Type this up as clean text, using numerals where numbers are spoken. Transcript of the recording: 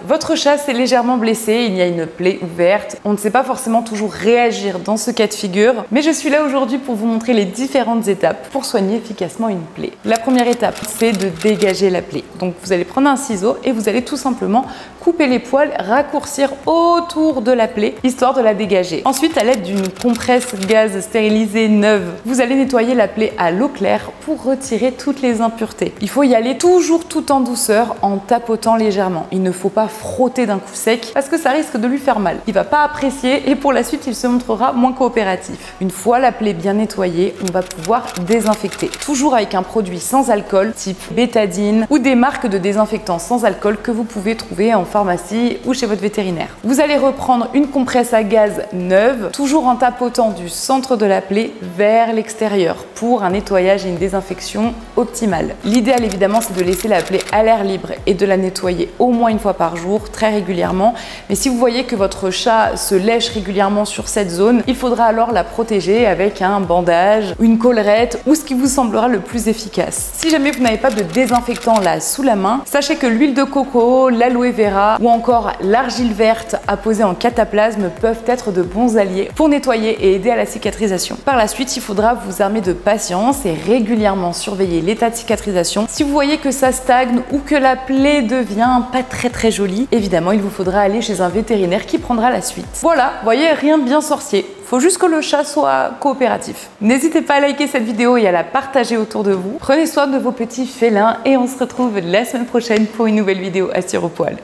votre chat s'est légèrement blessé, il y a une plaie ouverte. On ne sait pas forcément toujours réagir dans ce cas de figure, mais je suis là aujourd'hui pour vous montrer les différentes étapes pour soigner efficacement une plaie. La première étape, c'est de dégager la plaie. Donc vous allez prendre un ciseau et vous allez tout simplement couper les poils, raccourcir autour de la plaie, histoire de la dégager. Ensuite, à l'aide d'une compresse gaz stérilisée neuve, vous allez nettoyer la plaie à l'eau claire pour retirer toutes les impuretés. Il faut y aller toujours tout en douceur, en tapotant légèrement. Il ne faut pas frotter d'un coup sec parce que ça risque de lui faire mal. Il va pas apprécier et pour la suite, il se montrera moins coopératif. Une fois la plaie bien nettoyée, on va pouvoir désinfecter. Toujours avec un produit sans alcool, type bétadine ou des marques de désinfectants sans alcool que vous pouvez trouver en pharmacie ou chez votre vétérinaire. Vous allez reprendre une compresse à gaz neuve, toujours en tapotant du centre de la plaie vers l'extérieur pour un nettoyage et une désinfection optimale. L'idéal évidemment, c'est de laisser la plaie à l'air libre et de la nettoyer au moins une fois par jour, très régulièrement. Mais si vous voyez que votre chat se lèche régulièrement sur cette zone, il faudra alors la protéger avec un bandage, une collerette ou ce qui vous semblera le plus efficace. Si jamais vous n'avez pas de désinfectant là sous la main, sachez que l'huile de coco, l'aloe vera ou encore l'argile verte apposée en cataplasme peuvent être de bons alliés pour nettoyer et aider à la cicatrisation. Par la suite, il faudra vous armer de patience et régulièrement surveiller l'état de cicatrisation. Si vous voyez que ça stagne ou que la plaie devient pas très jolie, évidemment, il vous faudra aller chez un vétérinaire qui prendra la suite. Voilà, vous voyez, rien de bien sorcier. Faut juste que le chat soit coopératif. N'hésitez pas à liker cette vidéo et à la partager autour de vous. Prenez soin de vos petits félins et on se retrouve la semaine prochaine pour une nouvelle vidéo à Sur au poil.